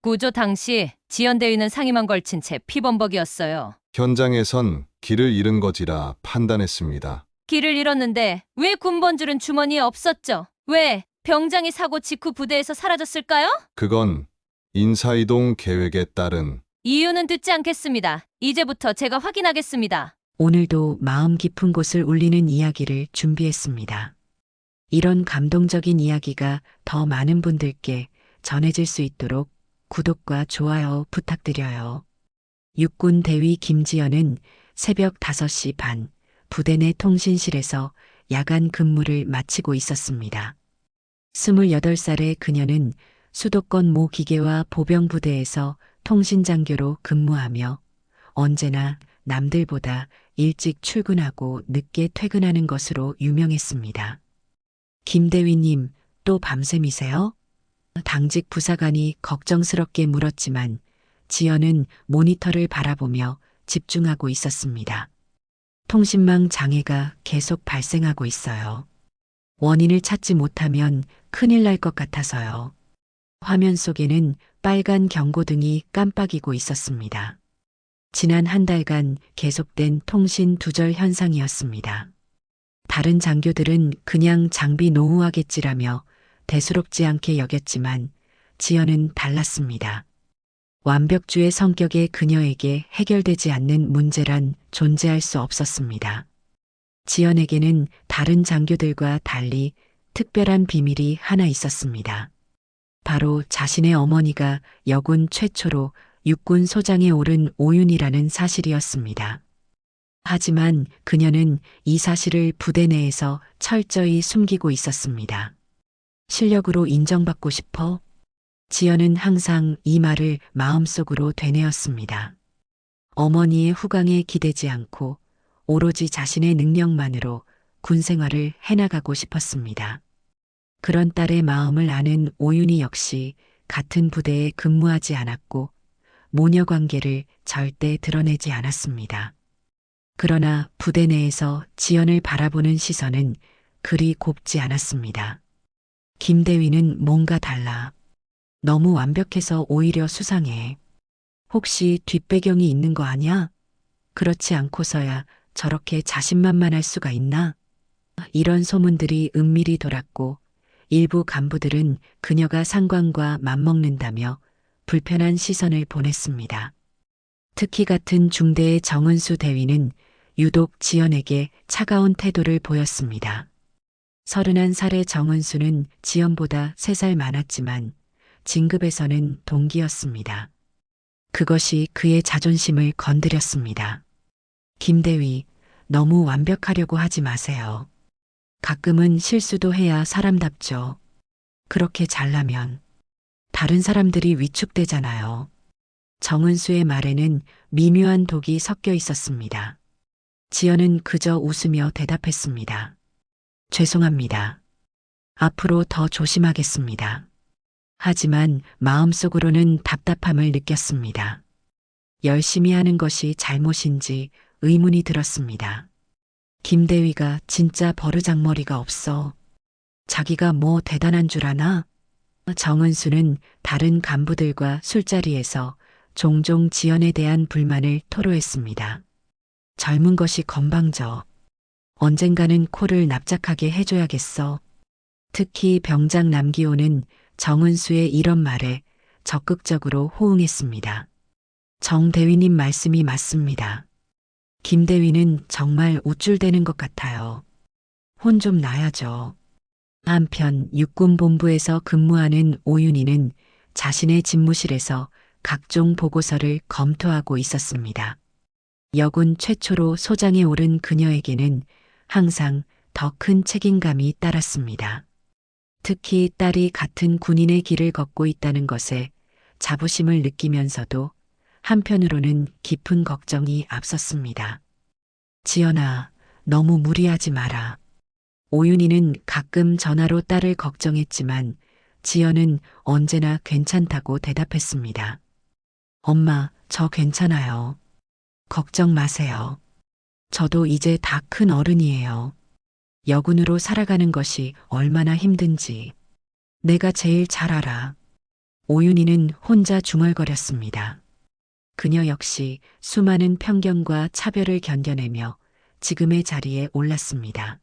구조 당시 지연 대위는 상의만 걸친 채 피범벅이었어요. 현장에선 길을 잃은 거지라 판단했습니다. 길을 잃었는데 왜 군번줄은 주머니에 없었죠? 왜 병장이 사고 직후 부대에서 사라졌을까요? 그건 인사이동 계획에 따른 이유는 듣지 않겠습니다. 이제부터 제가 확인하겠습니다. 오늘도 마음 깊은 곳을 울리는 이야기를 준비했습니다. 이런 감동적인 이야기가 더 많은 분들께 전해질 수 있도록 구독과 좋아요 부탁드려요. 육군 대위 김지연은 새벽 5시 반 부대 내 통신실에서 야간 근무를 마치고 있었습니다. 28살의 그녀는 수도권 모 기계와 보병 부대에서 통신장교로 근무하며 언제나 남들보다 일찍 출근하고 늦게 퇴근하는 것으로 유명했습니다. 김대위님, 또 밤샘이세요? 당직 부사관이 걱정스럽게 물었지만 지연은 모니터를 바라보며 집중하고 있었습니다. 통신망 장애가 계속 발생하고 있어요. 원인을 찾지 못하면 큰일 날 것 같아서요. 화면 속에는 빨간 경고등이 깜빡이고 있었습니다. 지난 한 달간 계속된 통신 두절 현상이었습니다. 다른 장교들은 그냥 장비 노후하겠지라며 대수롭지 않게 여겼지만 지연은 달랐습니다. 완벽주의 성격의 그녀에게 해결되지 않는 문제란 존재할 수 없었습니다. 지연에게는 다른 장교들과 달리 특별한 비밀이 하나 있었습니다. 바로 자신의 어머니가 여군 최초로 육군 소장에 오른 오윤이라는 사실이었습니다. 하지만 그녀는 이 사실을 부대 내에서 철저히 숨기고 있었습니다. 실력으로 인정받고 싶어? 지연은 항상 이 말을 마음속으로 되뇌었습니다. 어머니의 후광에 기대지 않고 오로지 자신의 능력만으로 군 생활을 해나가고 싶었습니다. 그런 딸의 마음을 아는 오윤희 역시 같은 부대에 근무하지 않았고 모녀 관계를 절대 드러내지 않았습니다. 그러나 부대 내에서 지연을 바라보는 시선은 그리 곱지 않았습니다. 김대위는 뭔가 달라. 너무 완벽해서 오히려 수상해. 혹시 뒷배경이 있는 거 아니야? 그렇지 않고서야 저렇게 자신만만할 수가 있나? 이런 소문들이 은밀히 돌았고 일부 간부들은 그녀가 상관과 맞먹는다며 불편한 시선을 보냈습니다. 특히 같은 중대의 정은수 대위는 유독 지연에게 차가운 태도를 보였습니다. 31살의 정은수는 지연보다 3살 많았지만 진급에서는 동기였습니다. 그것이 그의 자존심을 건드렸습니다. 김대위, 너무 완벽하려고 하지 마세요. 가끔은 실수도 해야 사람답죠. 그렇게 잘나면 다른 사람들이 위축되잖아요. 정은수의 말에는 미묘한 독이 섞여 있었습니다. 지연은 그저 웃으며 대답했습니다. 죄송합니다. 앞으로 더 조심하겠습니다. 하지만 마음속으로는 답답함을 느꼈습니다. 열심히 하는 것이 잘못인지 의문이 들었습니다. 김대위가 진짜 버르장머리가 없어. 자기가 뭐 대단한 줄 아나? 정은수는 다른 간부들과 술자리에서 종종 지연에 대한 불만을 토로했습니다. 젊은 것이 건방져. 언젠가는 코를 납작하게 해줘야겠어. 특히 병장 남기호는 정은수의 이런 말에 적극적으로 호응했습니다. 정 대위님 말씀이 맞습니다. 김 대위는 정말 우쭐대는 것 같아요. 혼 좀 나야죠. 한편 육군본부에서 근무하는 오윤희는 자신의 집무실에서 각종 보고서를 검토하고 있었습니다. 여군 최초로 소장에 오른 그녀에게는 항상 더 큰 책임감이 따랐습니다. 특히 딸이 같은 군인의 길을 걷고 있다는 것에 자부심을 느끼면서도 한편으로는 깊은 걱정이 앞섰습니다. 지연아, 너무 무리하지 마라. 오윤희는 가끔 전화로 딸을 걱정했지만 지연은 언제나 괜찮다고 대답했습니다. 엄마, 저 괜찮아요. 걱정 마세요. 저도 이제 다 큰 어른이에요. 여군으로 살아가는 것이 얼마나 힘든지 내가 제일 잘 알아. 오윤희는 혼자 중얼거렸습니다. 그녀 역시 수많은 편견과 차별을 견뎌내며 지금의 자리에 올랐습니다.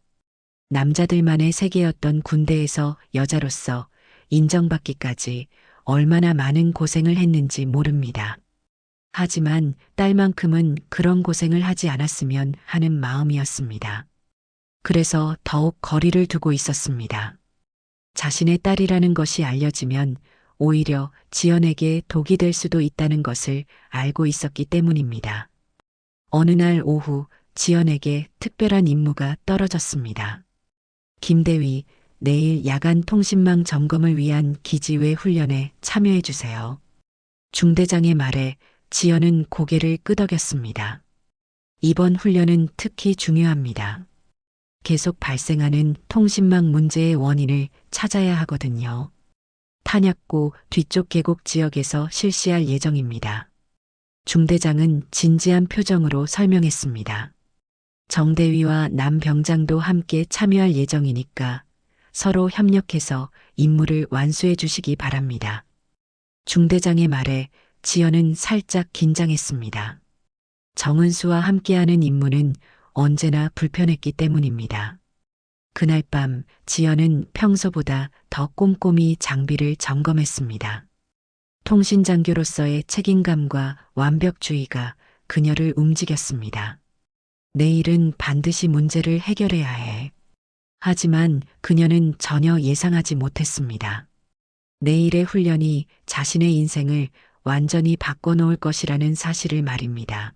남자들만의 세계였던 군대에서 여자로서 인정받기까지 얼마나 많은 고생을 했는지 모릅니다. 하지만 딸만큼은 그런 고생을 하지 않았으면 하는 마음이었습니다. 그래서 더욱 거리를 두고 있었습니다. 자신의 딸이라는 것이 알려지면 오히려 지연에게 독이 될 수도 있다는 것을 알고 있었기 때문입니다. 어느 날 오후 지연에게 특별한 임무가 떨어졌습니다. 김대위, 내일 야간 통신망 점검을 위한 기지외 훈련에 참여해 주세요. 중대장의 말에 지연은 고개를 끄덕였습니다. 이번 훈련은 특히 중요합니다. 계속 발생하는 통신망 문제의 원인을 찾아야 하거든요. 탄약고 뒤쪽 계곡 지역에서 실시할 예정입니다. 중대장은 진지한 표정으로 설명했습니다. 정대위와 남 병장도 함께 참여할 예정이니까 서로 협력해서 임무를 완수해 주시기 바랍니다. 중대장의 말에 지연은 살짝 긴장했습니다. 정은수와 함께하는 임무는 언제나 불편했기 때문입니다. 그날 밤 지연은 평소보다 더 꼼꼼히 장비를 점검했습니다. 통신장교로서의 책임감과 완벽주의가 그녀를 움직였습니다. 내일은 반드시 문제를 해결해야 해. 하지만 그녀는 전혀 예상하지 못했습니다. 내일의 훈련이 자신의 인생을 완전히 바꿔놓을 것이라는 사실을 말입니다.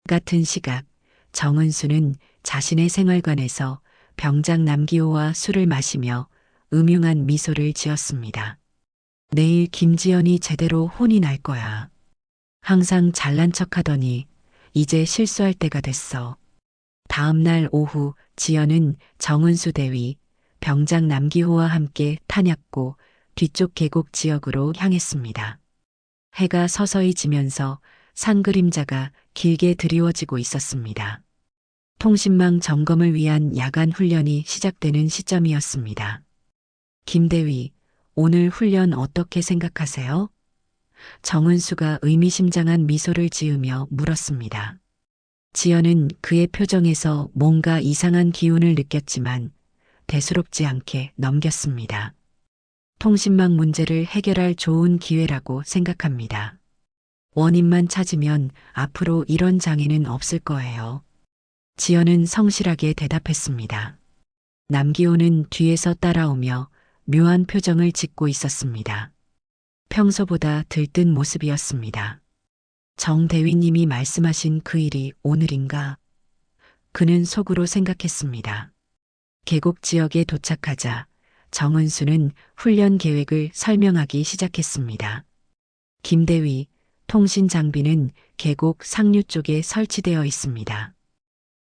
같은 시각 정은수는 자신의 생활관에서 병장 남기호와 술을 마시며 음흉한 미소를 지었습니다. 내일 김지연이 제대로 혼이 날 거야. 항상 잘난 척하더니 이제 실수할 때가 됐어. 다음 날 오후 지연은 정은수 대위, 병장 남기호와 함께 탄약고 뒤쪽 계곡 지역으로 향했습니다. 해가 서서히 지면서 산 그림자가 길게 드리워지고 있었습니다. 통신망 점검을 위한 야간 훈련이 시작되는 시점이었습니다. 김대위, 오늘 훈련 어떻게 생각하세요? 정은수가 의미심장한 미소를 지으며 물었습니다. 지연은 그의 표정에서 뭔가 이상한 기운을 느꼈지만 대수롭지 않게 넘겼습니다. 통신망 문제를 해결할 좋은 기회라고 생각합니다. 원인만 찾으면 앞으로 이런 장애는 없을 거예요. 지연은 성실하게 대답했습니다. 남기호는 뒤에서 따라오며 묘한 표정을 짓고 있었습니다. 평소보다 들뜬 모습이었습니다. 정 대위님이 말씀하신 그 일이 오늘인가? 그는 속으로 생각했습니다. 계곡 지역에 도착하자 정은수는 훈련 계획을 설명하기 시작했습니다. 김대위, 통신 장비는 계곡 상류 쪽에 설치되어 있습니다.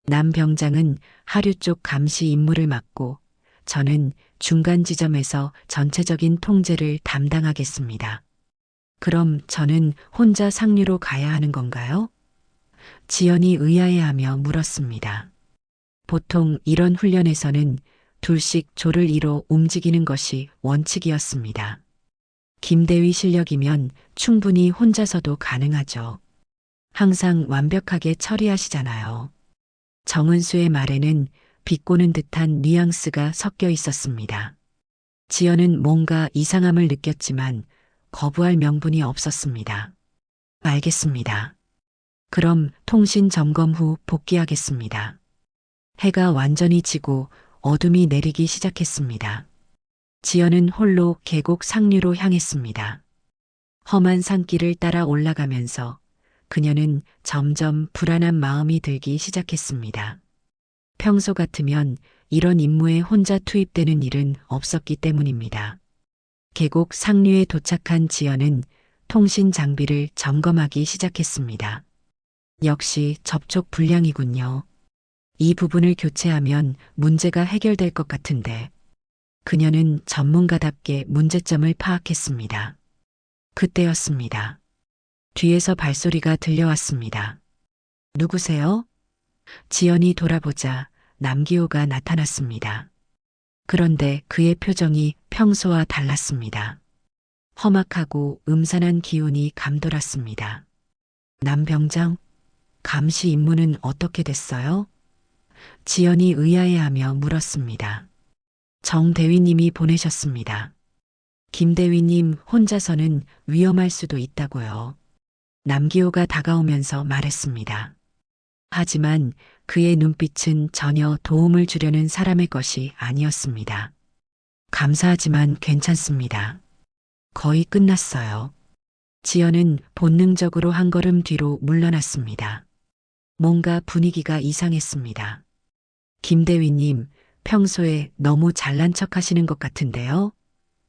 남 병장은 하류 쪽 감시 임무를 맡고 저는 중간 지점에서 전체적인 통제를 담당하겠습니다. 그럼 저는 혼자 상류로 가야 하는 건가요? 지연이 의아해하며 물었습니다. 보통 이런 훈련에서는 둘씩 조를 이뤄 움직이는 것이 원칙이었습니다. 김대위 실력이면 충분히 혼자서도 가능하죠. 항상 완벽하게 처리하시잖아요. 정은수의 말에는 비꼬는 듯한 뉘앙스가 섞여 있었습니다. 지연은 뭔가 이상함을 느꼈지만 거부할 명분이 없었습니다. 알겠습니다. 그럼 통신 점검 후 복귀하겠습니다. 해가 완전히 지고 어둠이 내리기 시작했습니다. 지연은 홀로 계곡 상류로 향했습니다. 험한 산길을 따라 올라가면서 그녀는 점점 불안한 마음이 들기 시작했습니다. 평소 같으면 이런 임무에 혼자 투입되는 일은 없었기 때문입니다. 계곡 상류에 도착한 지연은 통신 장비를 점검하기 시작했습니다. 역시 접촉 불량이군요. 이 부분을 교체하면 문제가 해결될 것 같은데. 그녀는 전문가답게 문제점을 파악했습니다. 그때였습니다. 뒤에서 발소리가 들려왔습니다. 누구세요? 지연이 돌아보자 남기호가 나타났습니다. 그런데 그의 표정이 평소와 달랐습니다. 험악하고 음산한 기운이 감돌았습니다. 남병장, 감시 임무는 어떻게 됐어요? 지연이 의아해하며 물었습니다. 정 대위님이 보내셨습니다. 김 대위님 혼자서는 위험할 수도 있다고요. 남기호가 다가오면서 말했습니다. 하지만 그의 눈빛은 전혀 도움을 주려는 사람의 것이 아니었습니다. 감사하지만 괜찮습니다. 거의 끝났어요. 지연은 본능적으로 한 걸음 뒤로 물러났습니다. 뭔가 분위기가 이상했습니다. 김 대위님, 평소에 너무 잘난 척 하시는 것 같은데요?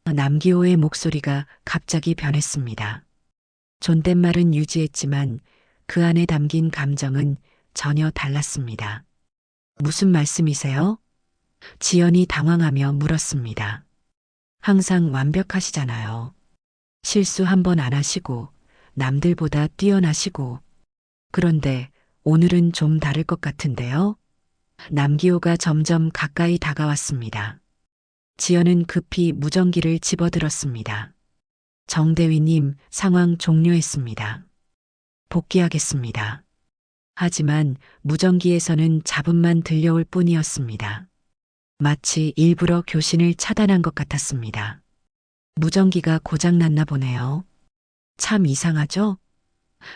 남기호의 목소리가 갑자기 변했습니다. 존댓말은 유지했지만 그 안에 담긴 감정은 전혀 달랐습니다. 무슨 말씀이세요? 지연이 당황하며 물었습니다. 항상 완벽하시잖아요. 실수 한 번 안 하시고 남들보다 뛰어나시고. 그런데 오늘은 좀 다를 것 같은데요? 남기호가 점점 가까이 다가왔습니다. 지연은 급히 무전기를 집어들었습니다. 정대위님, 상황 종료했습니다. 복귀하겠습니다. 하지만 무전기에서는 잡음만 들려올 뿐이었습니다. 마치 일부러 교신을 차단한 것 같았습니다. 무전기가 고장났나 보네요. 참 이상하죠?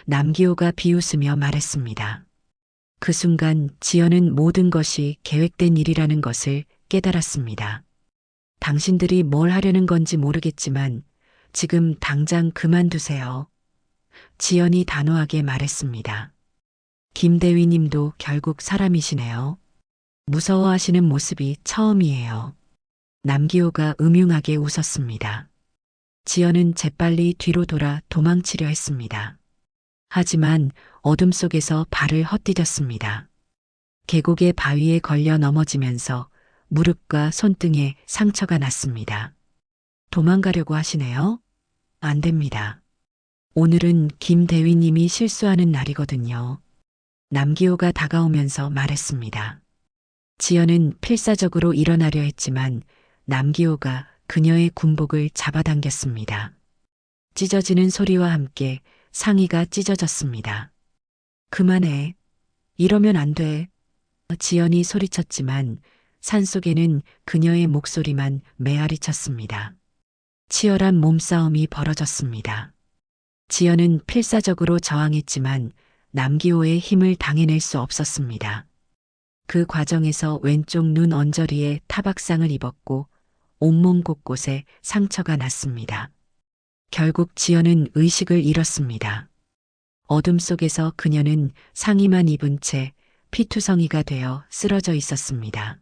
남기호가 비웃으며 말했습니다. 그 순간 지연은 모든 것이 계획된 일이라는 것을 깨달았습니다. 당신들이 뭘 하려는 건지 모르겠지만 지금 당장 그만두세요. 지연이 단호하게 말했습니다. 김 대위님도 결국 사람이시네요. 무서워하시는 모습이 처음이에요. 남기호가 음흉하게 웃었습니다. 지연은 재빨리 뒤로 돌아 도망치려 했습니다. 하지만 어둠 속에서 발을 헛디뎠습니다. 계곡의 바위에 걸려 넘어지면서 무릎과 손등에 상처가 났습니다. 도망가려고 하시네요? 안 됩니다. 오늘은 김 대위님이 실수하는 날이거든요. 남기호가 다가오면서 말했습니다. 지연은 필사적으로 일어나려 했지만 남기호가 그녀의 군복을 잡아당겼습니다. 찢어지는 소리와 함께 상의가 찢어졌습니다. 그만해. 이러면 안 돼. 지연이 소리쳤지만 산속에는 그녀의 목소리만 메아리 쳤습니다. 치열한 몸싸움이 벌어졌습니다. 지연은 필사적으로 저항했지만 남기호의 힘을 당해낼 수 없었습니다. 그 과정에서 왼쪽 눈 언저리에 타박상을 입었고 온몸 곳곳에 상처가 났습니다. 결국 지연은 의식을 잃었습니다. 어둠 속에서 그녀는 상의만 입은 채 피투성이가 되어 쓰러져 있었습니다.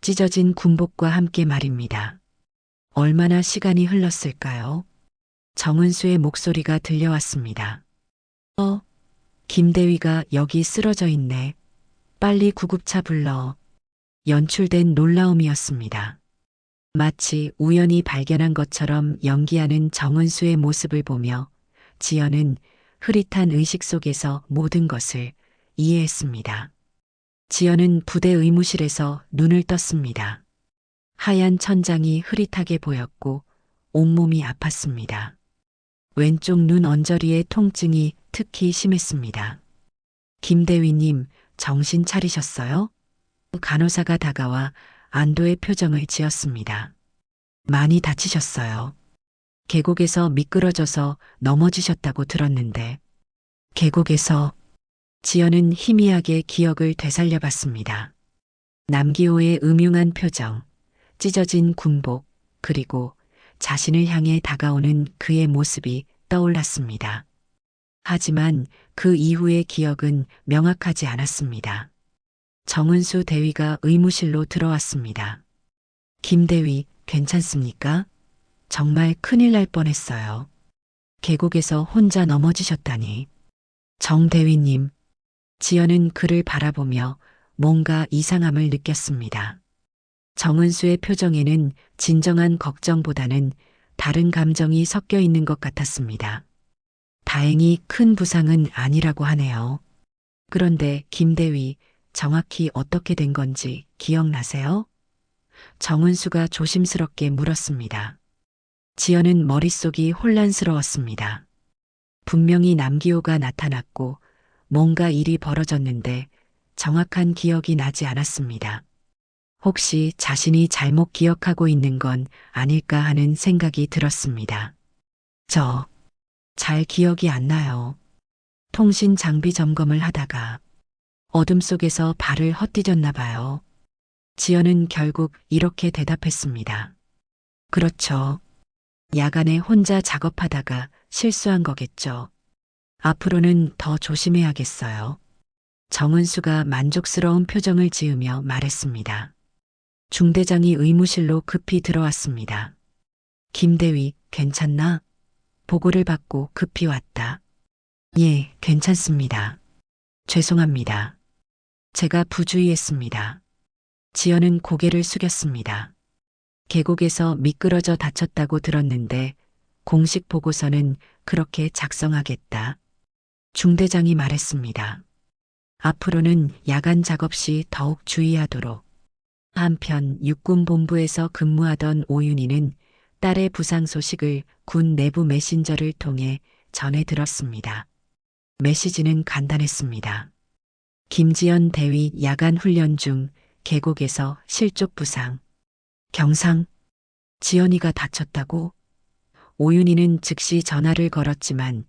찢어진 군복과 함께 말입니다. 얼마나 시간이 흘렀을까요? 정은수의 목소리가 들려왔습니다. 김대위가 여기 쓰러져 있네. 빨리 구급차 불러. 연출된 놀라움이었습니다. 마치 우연히 발견한 것처럼 연기하는 정은수의 모습을 보며 지연은 흐릿한 의식 속에서 모든 것을 이해했습니다. 지연은 부대 의무실에서 눈을 떴습니다. 하얀 천장이 흐릿하게 보였고 온몸이 아팠습니다. 왼쪽 눈 언저리의 통증이 특히 심했습니다. 김대위님, 정신 차리셨어요? 간호사가 다가와 안도의 표정을 지었습니다. 많이 다치셨어요. 계곡에서 미끄러져서 넘어지셨다고 들었는데. 계곡에서. 지연은 희미하게 기억을 되살려 봤습니다. 남기호의 음흉한 표정, 찢어진 군복, 그리고 자신을 향해 다가오는 그의 모습이 떠올랐습니다. 하지만 그 이후의 기억은 명확하지 않았습니다. 정은수 대위가 의무실로 들어왔습니다. 김 대위, 괜찮습니까? 정말 큰일 날 뻔했어요. 계곡에서 혼자 넘어지셨다니. 정 대위님. 지연은 그를 바라보며 뭔가 이상함을 느꼈습니다. 정은수의 표정에는 진정한 걱정보다는 다른 감정이 섞여 있는 것 같았습니다. 다행히 큰 부상은 아니라고 하네요. 그런데 김 대위, 정확히 어떻게 된 건지 기억나세요? 정은수가 조심스럽게 물었습니다. 지연은 머릿속이 혼란스러웠습니다. 분명히 남기호가 나타났고 뭔가 일이 벌어졌는데 정확한 기억이 나지 않았습니다. 혹시 자신이 잘못 기억하고 있는 건 아닐까 하는 생각이 들었습니다. 잘 기억이 안 나요. 통신 장비 점검을 하다가 어둠 속에서 발을 헛디뎠나 봐요. 지연은 결국 이렇게 대답했습니다. 그렇죠. 야간에 혼자 작업하다가 실수한 거겠죠. 앞으로는 더 조심해야겠어요. 정은수가 만족스러운 표정을 지으며 말했습니다. 중대장이 의무실로 급히 들어왔습니다. 김대위, 괜찮나? 보고를 받고 급히 왔다. 예, 괜찮습니다. 죄송합니다. 제가 부주의했습니다. 지연은 고개를 숙였습니다. 계곡에서 미끄러져 다쳤다고 들었는데 공식 보고서는 그렇게 작성하겠다. 중대장이 말했습니다. 앞으로는 야간 작업 시 더욱 주의하도록. 한편 육군본부에서 근무하던 오윤희는 딸의 부상 소식을 군 내부 메신저를 통해 전해 들었습니다. 메시지는 간단했습니다. 김지연 대위 야간 훈련 중 계곡에서 실족 부상. 경상, 지연이가 다쳤다고? 오윤희는 즉시 전화를 걸었지만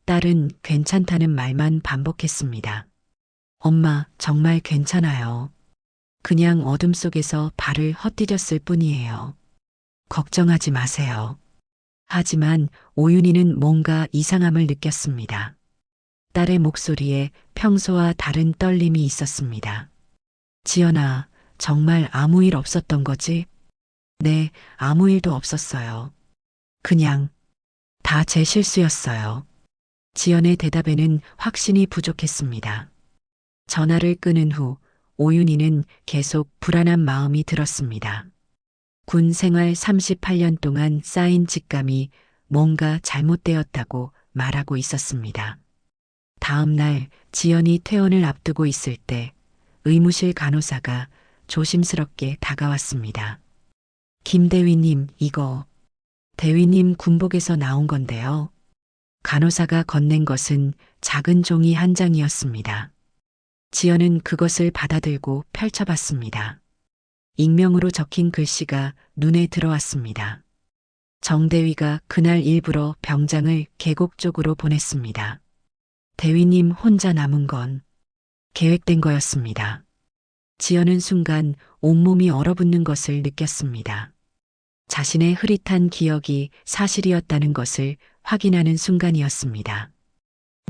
딸은 괜찮다는 말만 반복했습니다. 엄마, 정말 괜찮아요. 그냥 어둠 속에서 발을 헛디뎠을 뿐이에요. 걱정하지 마세요. 하지만 오윤희는 뭔가 이상함을 느꼈습니다. 딸의 목소리에 평소와 다른 떨림이 있었습니다. 지연아, 정말 아무 일 없었던 거지? 네, 아무 일도 없었어요. 그냥 다 제 실수였어요. 지연의 대답에는 확신이 부족했습니다. 전화를 끊은 후 오윤희는 계속 불안한 마음이 들었습니다. 군 생활 38년 동안 쌓인 직감이 뭔가 잘못되었다고 말하고 있었습니다. 다음 날 지연이 퇴원을 앞두고 있을 때 의무실 간호사가 조심스럽게 다가왔습니다. 김 대위님, 이거 대위님 군복에서 나온 건데요. 간호사가 건넨 것은 작은 종이 한 장이었습니다. 지연은 그것을 받아들고 펼쳐봤습니다. 익명으로 적힌 글씨가 눈에 들어왔습니다. 정 대위가 그날 일부러 병장을 계곡 쪽으로 보냈습니다. 대위님 혼자 남은 건 계획된 거였습니다. 지연은 순간 온몸이 얼어붙는 것을 느꼈습니다. 자신의 흐릿한 기억이 사실이었다는 것을 확인하는 순간이었습니다.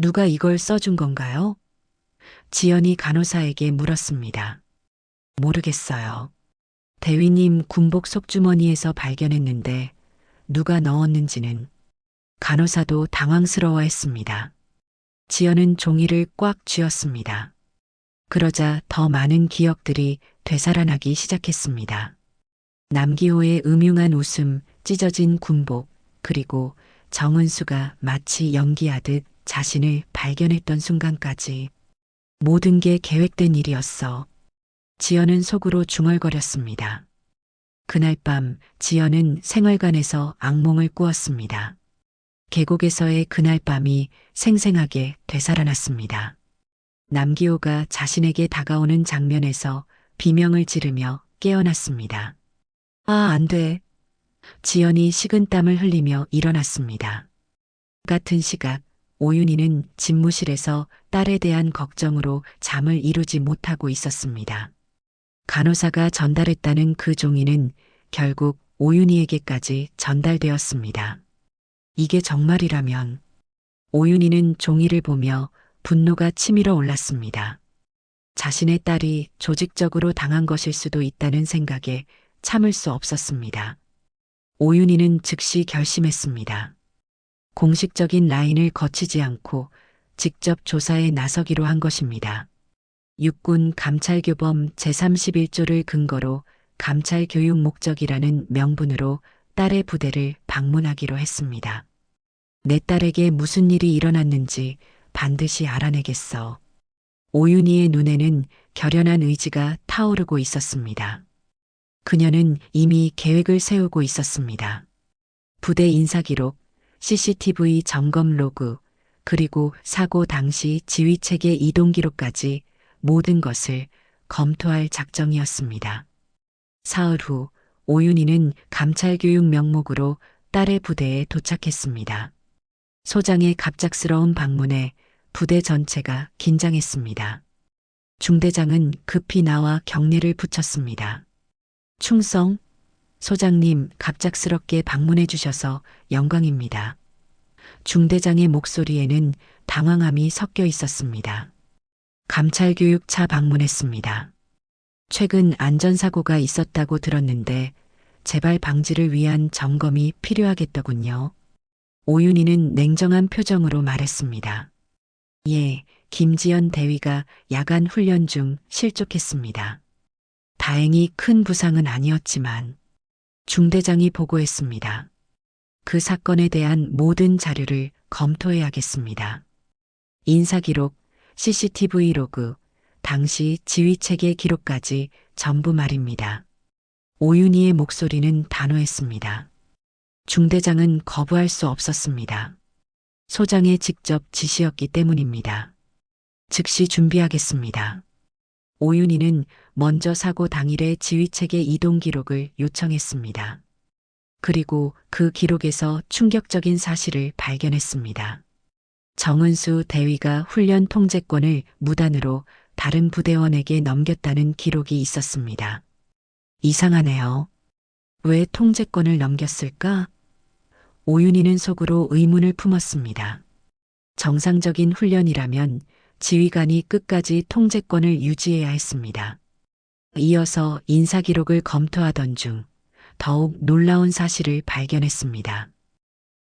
누가 이걸 써준 건가요? 지연이 간호사에게 물었습니다. 모르겠어요. 대위님 군복 속주머니에서 발견했는데 누가 넣었는지는. 간호사도 당황스러워했습니다. 지연은 종이를 꽉 쥐었습니다. 그러자 더 많은 기억들이 되살아나기 시작했습니다. 남기호의 음흉한 웃음, 찢어진 군복, 그리고 정은수가 마치 연기하듯 자신을 발견했던 순간까지. 모든 게 계획된 일이었어. 지연은 속으로 중얼거렸습니다. 그날 밤 지연은 생활관에서 악몽을 꾸었습니다. 계곡에서의 그날 밤이 생생하게 되살아났습니다. 남기호가 자신에게 다가오는 장면에서 비명을 지르며 깨어났습니다. 아, 안 돼. 지연이 식은땀을 흘리며 일어났습니다. 같은 시각 오윤희는 집무실에서 딸에 대한 걱정으로 잠을 이루지 못하고 있었습니다. 간호사가 전달했다는 그 종이는 결국 오윤희에게까지 전달되었습니다. 이게 정말이라면 오윤희는 종이를 보며 분노가 치밀어 올랐습니다. 자신의 딸이 조직적으로 당한 것일 수도 있다는 생각에 참을 수 없었습니다. 오윤희는 즉시 결심했습니다. 공식적인 라인을 거치지 않고 직접 조사에 나서기로 한 것입니다. 육군 감찰교범 제31조를 근거로 감찰 교육 목적이라는 명분으로 딸의 부대를 방문하기로 했습니다. 내 딸에게 무슨 일이 일어났는지 반드시 알아내겠어. 오윤희의 눈에는 결연한 의지가 타오르고 있었습니다. 그녀는 이미 계획을 세우고 있었습니다. 부대 인사기록, CCTV 점검 로그, 그리고 사고 당시 지휘체계 이동 기록까지 모든 것을 검토할 작정이었습니다. 사흘 후 오윤희는 감찰 교육 명목으로 딸의 부대에 도착했습니다. 소장의 갑작스러운 방문에 부대 전체가 긴장했습니다. 중대장은 급히 나와 경례를 붙였습니다. 충성, 소장님 갑작스럽게 방문해 주셔서 영광입니다. 중대장의 목소리에는 당황함이 섞여 있었습니다. 감찰교육차 방문했습니다. 최근 안전사고가 있었다고 들었는데 재발 방지를 위한 점검이 필요하겠더군요. 오윤희는 냉정한 표정으로 말했습니다. 예, 김지연 대위가 야간 훈련 중 실족했습니다. 다행히 큰 부상은 아니었지만 중대장이 보고했습니다. 그 사건에 대한 모든 자료를 검토해야겠습니다. 인사기록, CCTV 로그, 당시 지휘체계 기록까지 전부 말입니다. 오윤희의 목소리는 단호했습니다. 중대장은 거부할 수 없었습니다. 소장의 직접 지시였기 때문입니다. 즉시 준비하겠습니다. 오윤희는 먼저 사고 당일의 지휘체계 이동 기록을 요청했습니다. 그리고 그 기록에서 충격적인 사실을 발견했습니다. 정은수 대위가 훈련 통제권을 무단으로 다른 부대원에게 넘겼다는 기록이 있었습니다. 이상하네요. 왜 통제권을 넘겼을까? 오윤희는 속으로 의문을 품었습니다. 정상적인 훈련이라면 지휘관이 끝까지 통제권을 유지해야 했습니다. 이어서 인사기록을 검토하던 중 더욱 놀라운 사실을 발견했습니다.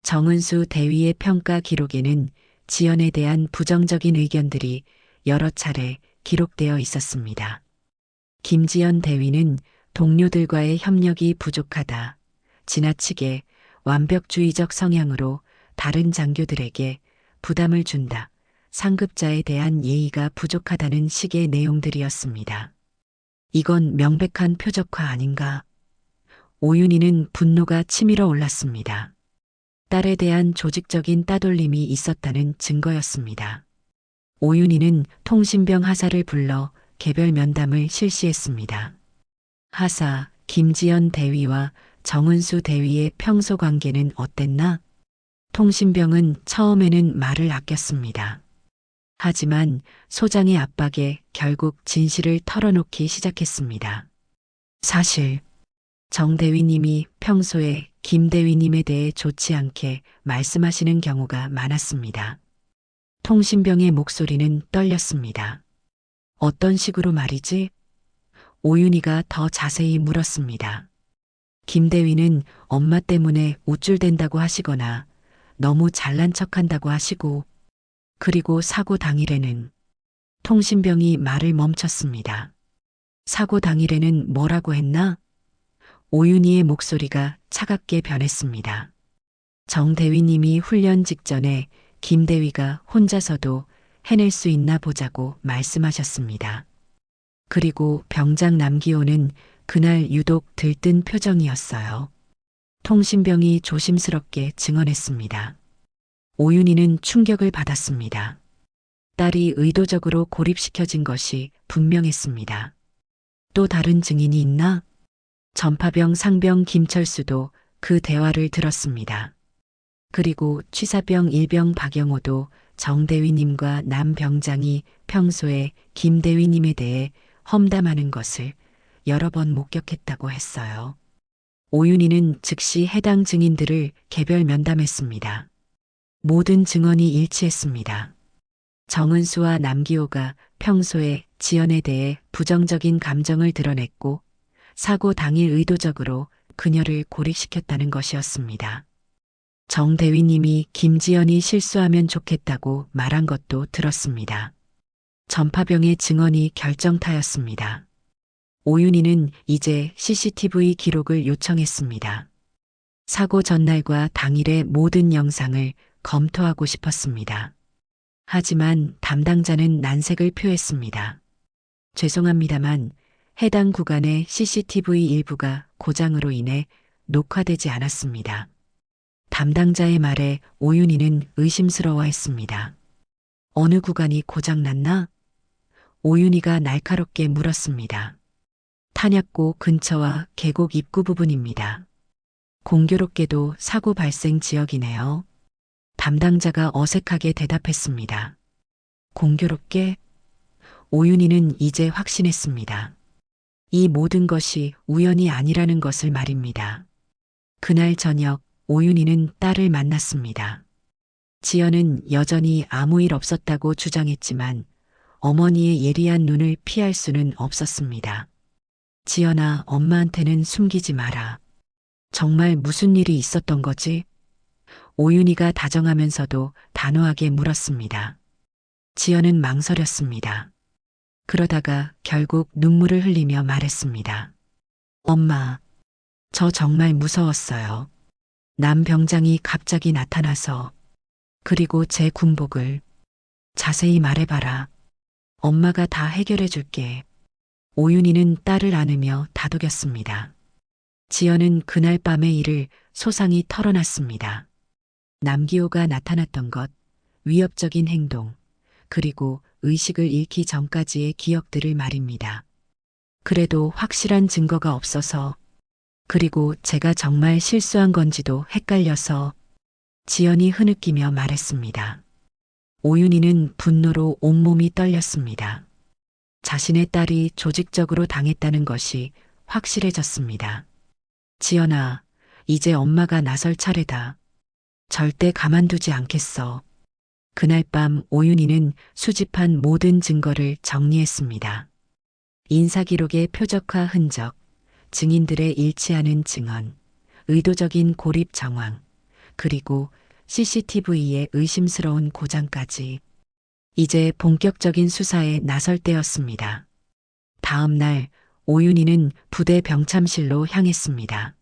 정은수 대위의 평가 기록에는 지연에 대한 부정적인 의견들이 여러 차례 기록되어 있었습니다. 김지연 대위는 동료들과의 협력이 부족하다, 지나치게 완벽주의적 성향으로 다른 장교들에게 부담을 준다, 상급자에 대한 예의가 부족하다는 식의 내용들이었습니다. 이건 명백한 표적화 아닌가? 오윤희는 분노가 치밀어 올랐습니다. 딸에 대한 조직적인 따돌림이 있었다는 증거였습니다. 오윤희는 통신병 하사를 불러 개별 면담을 실시했습니다. 하사, 김지연 대위와 정은수 대위의 평소 관계는 어땠나? 통신병은 처음에는 말을 아꼈습니다. 하지만 소장의 압박에 결국 진실을 털어놓기 시작했습니다. 사실 정 대위님이 평소에 김 대위님에 대해 좋지 않게 말씀하시는 경우가 많았습니다. 통신병의 목소리는 떨렸습니다. 어떤 식으로 말이지? 오윤희가 더 자세히 물었습니다. 김 대위는 엄마 때문에 우쭐댄다고 하시거나 너무 잘난 척한다고 하시고, 그리고 사고 당일에는 통신병이 말을 멈췄습니다. 사고 당일에는 뭐라고 했나? 오윤희의 목소리가 차갑게 변했습니다. 정 대위님이 훈련 직전에 김 대위가 혼자서도 해낼 수 있나 보자고 말씀하셨습니다. 그리고 병장 남기호는 그날 유독 들뜬 표정이었어요. 통신병이 조심스럽게 증언했습니다. 오윤희는 충격을 받았습니다. 딸이 의도적으로 고립시켜진 것이 분명했습니다. 또 다른 증인이 있나? 전파병 상병 김철수도 그 대화를 들었습니다. 그리고 취사병 일병 박영호도 정 대위님과 남 병장이 평소에 김 대위님에 대해 험담하는 것을 여러 번 목격했다고 했어요. 오윤희는 즉시 해당 증인들을 개별 면담했습니다. 모든 증언이 일치했습니다. 정은수와 남기호가 평소에 지연에 대해 부정적인 감정을 드러냈고 사고 당일 의도적으로 그녀를 고립시켰다는 것이었습니다. 정 대위님이 김지연이 실수하면 좋겠다고 말한 것도 들었습니다. 전파병의 증언이 결정타였습니다. 오윤희는 이제 CCTV 기록을 요청했습니다. 사고 전날과 당일의 모든 영상을 검토하고 싶었습니다. 하지만 담당자는 난색을 표했습니다. 죄송합니다만 해당 구간의 CCTV 일부가 고장으로 인해 녹화되지 않았습니다. 담당자의 말에 오윤희는 의심스러워했습니다. 어느 구간이 고장났나? 오윤희가 날카롭게 물었습니다. 탄약고 근처와 계곡 입구 부분입니다. 공교롭게도 사고 발생 지역이네요. 담당자가 어색하게 대답했습니다. 공교롭게? 오윤희는 이제 확신했습니다. 이 모든 것이 우연이 아니라는 것을 말입니다. 그날 저녁 오윤희는 딸을 만났습니다. 지연은 여전히 아무 일 없었다고 주장했지만 어머니의 예리한 눈을 피할 수는 없었습니다. 지연아, 엄마한테는 숨기지 마라. 정말 무슨 일이 있었던 거지? 오윤희가 다정하면서도 단호하게 물었습니다. 지연은 망설였습니다. 그러다가 결국 눈물을 흘리며 말했습니다. 엄마, 저 정말 무서웠어요. 남 병장이 갑자기 나타나서 그리고 제 군복을 자세히 말해봐라. 엄마가 다 해결해 줄게. 오윤희는 딸을 안으며 다독였습니다. 지연은 그날 밤의 일을 소상히 털어놨습니다. 남기호가 나타났던 것, 위협적인 행동, 그리고 의식을 잃기 전까지의 기억들을 말입니다. 그래도 확실한 증거가 없어서, 그리고 제가 정말 실수한 건지도 헷갈려서 지연이 흐느끼며 말했습니다. 오윤희는 분노로 온몸이 떨렸습니다. 자신의 딸이 조직적으로 당했다는 것이 확실해졌습니다. 지연아, 이제 엄마가 나설 차례다. 절대 가만두지 않겠어. 그날 밤 오윤희는 수집한 모든 증거를 정리했습니다. 인사기록의 표적화 흔적, 증인들의 일치하는 증언, 의도적인 고립 정황, 그리고 CCTV의 의심스러운 고장까지. 이제 본격적인 수사에 나설 때였습니다. 다음 날 오윤희는 부대 병참실로 향했습니다.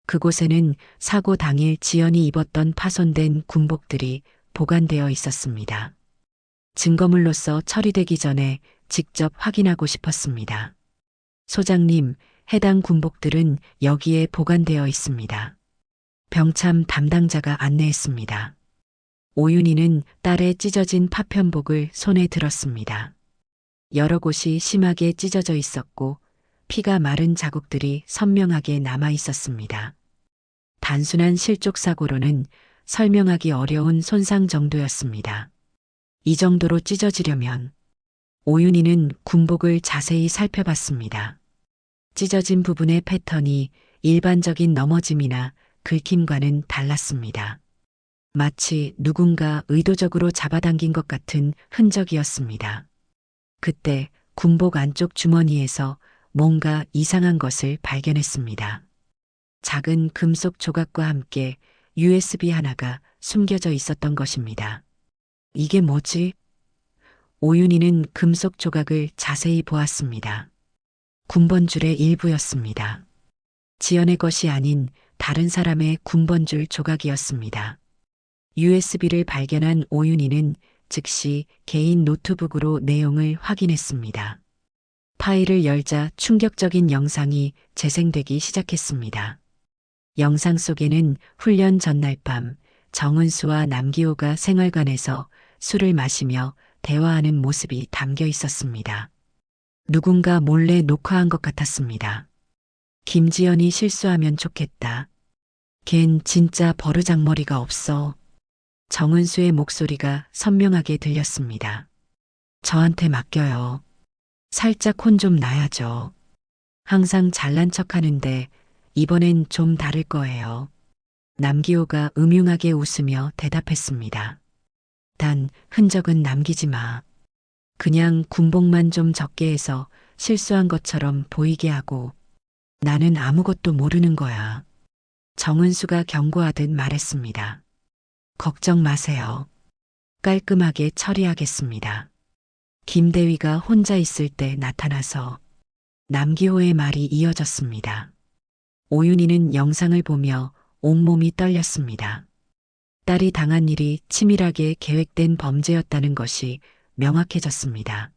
그곳에는 사고 당일 지연이 입었던 파손된 군복들이 보관되어 있었습니다. 증거물로서 처리되기 전에 직접 확인하고 싶었습니다. 소장님, 해당 군복들은 여기에 보관되어 있습니다. 병참 담당자가 안내했습니다. 오윤희는 딸의 찢어진 파편복을 손에 들었습니다. 여러 곳이 심하게 찢어져 있었고 피가 마른 자국들이 선명하게 남아 있었습니다. 단순한 실족 사고로는 설명하기 어려운 손상 정도였습니다. 이 정도로 찢어지려면 오윤희는 군복을 자세히 살펴봤습니다. 찢어진 부분의 패턴이 일반적인 넘어짐이나 긁힘과는 달랐습니다. 마치 누군가 의도적으로 잡아당긴 것 같은 흔적이었습니다. 그때 군복 안쪽 주머니에서 뭔가 이상한 것을 발견했습니다. 작은 금속 조각과 함께 USB 하나가 숨겨져 있었던 것입니다. 이게 뭐지? 오윤희는 금속 조각을 자세히 보았습니다. 군번줄의 일부였습니다. 지연의 것이 아닌 다른 사람의 군번줄 조각이었습니다. USB를 발견한 오윤희는 즉시 개인 노트북으로 내용을 확인했습니다. 파일을 열자 충격적인 영상이 재생되기 시작했습니다. 영상 속에는 훈련 전날 밤 정은수와 남기호가 생활관에서 술을 마시며 대화하는 모습이 담겨 있었습니다. 누군가 몰래 녹화한 것 같았습니다. 김지연이 실수하면 좋겠다. 걘 진짜 버르장머리가 없어. 정은수의 목소리가 선명하게 들렸습니다. 저한테 맡겨요. 살짝 혼 좀 나야죠. 항상 잘난 척 하는데 이번엔 좀 다를 거예요. 남기호가 음흉하게 웃으며 대답했습니다. 단 흔적은 남기지 마. 그냥 군복만 좀 적게 해서 실수한 것처럼 보이게 하고 나는 아무것도 모르는 거야. 정은수가 경고하듯 말했습니다. 걱정 마세요. 깔끔하게 처리하겠습니다. 김대위가 혼자 있을 때 나타나서 남기호의 말이 이어졌습니다. 오윤희는 영상을 보며 온몸이 떨렸습니다. 딸이 당한 일이 치밀하게 계획된 범죄였다는 것이 명확해졌습니다.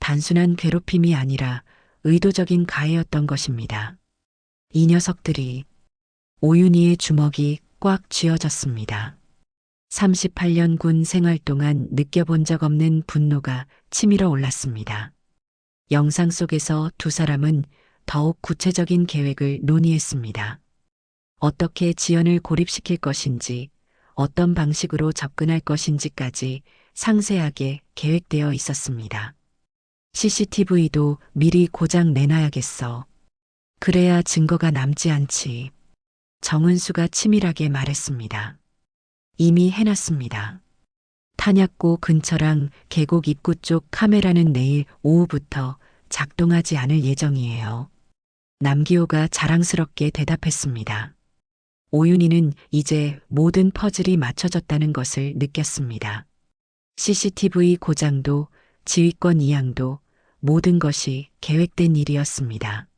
단순한 괴롭힘이 아니라 의도적인 가해였던 것입니다. 이 녀석들이 오윤희의 주먹이 꽉 쥐어졌습니다. 38년 군 생활 동안 느껴본 적 없는 분노가 치밀어 올랐습니다. 영상 속에서 두 사람은 더욱 구체적인 계획을 논의했습니다. 어떻게 지연을 고립시킬 것인지, 어떤 방식으로 접근할 것인지까지 상세하게 계획되어 있었습니다. CCTV도 미리 고장 내놔야겠어. 그래야 증거가 남지 않지. 정은수가 치밀하게 말했습니다. 이미 해놨습니다. 탄약고 근처랑 계곡 입구 쪽 카메라는 내일 오후부터 작동하지 않을 예정이에요. 남기호가 자랑스럽게 대답했습니다. 오윤희는 이제 모든 퍼즐이 맞춰졌다는 것을 느꼈습니다. CCTV 고장도 지휘권 이양도 모든 것이 계획된 일이었습니다.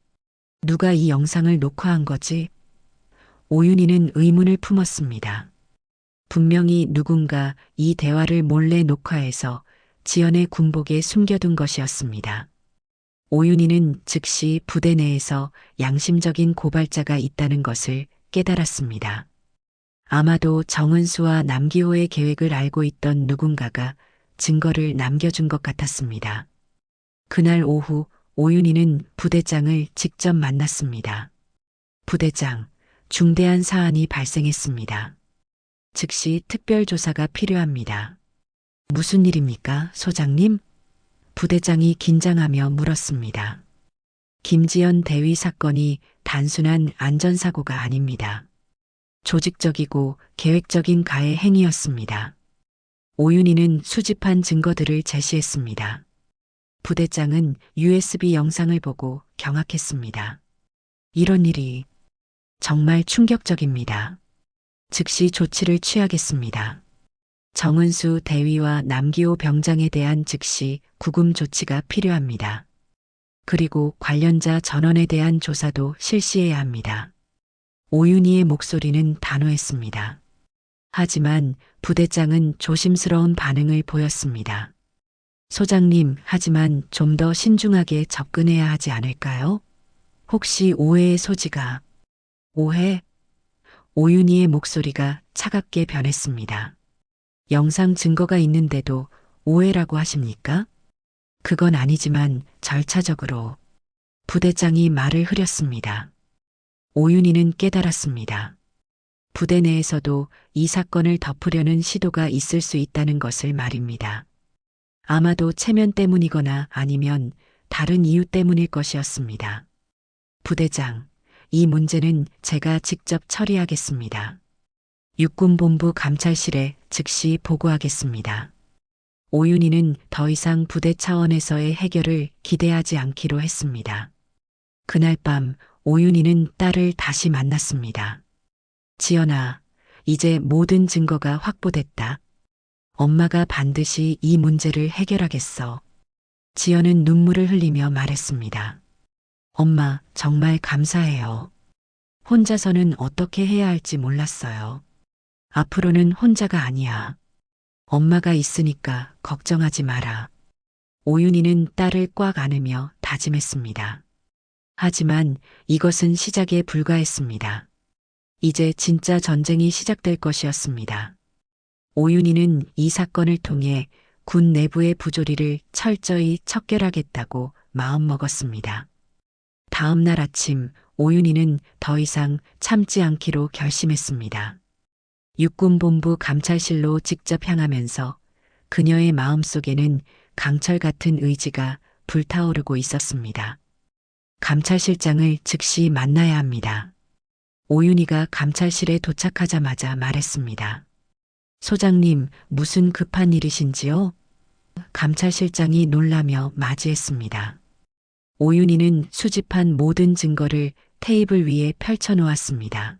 누가 이 영상을 녹화한 거지? 오윤희는 의문을 품었습니다. 분명히 누군가 이 대화를 몰래 녹화해서 지연의 군복에 숨겨둔 것이었습니다. 오윤희는 즉시 부대 내에서 양심적인 고발자가 있다는 것을 깨달았습니다. 아마도 정은수와 남기호의 계획을 알고 있던 누군가가 증거를 남겨준 것 같았습니다. 그날 오후 오윤희는 부대장을 직접 만났습니다. 부대장, 중대한 사안이 발생했습니다. 즉시 특별조사가 필요합니다. 무슨 일입니까, 소장님? 부대장이 긴장하며 물었습니다. 김지연 대위 사건이 단순한 안전사고가 아닙니다. 조직적이고 계획적인 가해 행위였습니다. 오윤희는 수집한 증거들을 제시했습니다. 부대장은 USB 영상을 보고 경악했습니다. 이런 일이 정말 충격적입니다. 즉시 조치를 취하겠습니다. 정은수 대위와 남기호 병장에 대한 즉시 구금 조치가 필요합니다. 그리고 관련자 전원에 대한 조사도 실시해야 합니다. 오윤희의 목소리는 단호했습니다. 하지만 부대장은 조심스러운 반응을 보였습니다. 소장님, 하지만 좀 더 신중하게 접근해야 하지 않을까요? 혹시 오해의 소지가... 오해? 오윤희의 목소리가 차갑게 변했습니다. 영상 증거가 있는데도 오해라고 하십니까? 그건 아니지만 절차적으로... 부대장이 말을 흐렸습니다. 오윤희는 깨달았습니다. 부대 내에서도 이 사건을 덮으려는 시도가 있을 수 있다는 것을 말입니다. 아마도 체면 때문이거나 아니면 다른 이유 때문일 것이었습니다. 부대장, 이 문제는 제가 직접 처리하겠습니다. 육군본부 감찰실에 즉시 보고하겠습니다. 오윤희는 더 이상 부대 차원에서의 해결을 기대하지 않기로 했습니다. 그날 밤 오윤희는 딸을 다시 만났습니다. 지연아, 이제 모든 증거가 확보됐다. 엄마가 반드시 이 문제를 해결하겠어. 지연은 눈물을 흘리며 말했습니다. 엄마, 정말 감사해요. 혼자서는 어떻게 해야 할지 몰랐어요. 앞으로는 혼자가 아니야. 엄마가 있으니까 걱정하지 마라. 오윤희는 딸을 꽉 안으며 다짐했습니다. 하지만 이것은 시작에 불과했습니다. 이제 진짜 전쟁이 시작될 것이었습니다. 오윤희는 이 사건을 통해 군 내부의 부조리를 철저히 척결하겠다고 마음먹었습니다. 다음 날 아침 오윤희는 더 이상 참지 않기로 결심했습니다. 육군본부 감찰실로 직접 향하면서 그녀의 마음속에는 강철 같은 의지가 불타오르고 있었습니다. 감찰실장을 즉시 만나야 합니다. 오윤희가 감찰실에 도착하자마자 말했습니다. 소장님, 무슨 급한 일이신지요? 감찰실장이 놀라며 맞이했습니다. 오윤희는 수집한 모든 증거를 테이블 위에 펼쳐놓았습니다.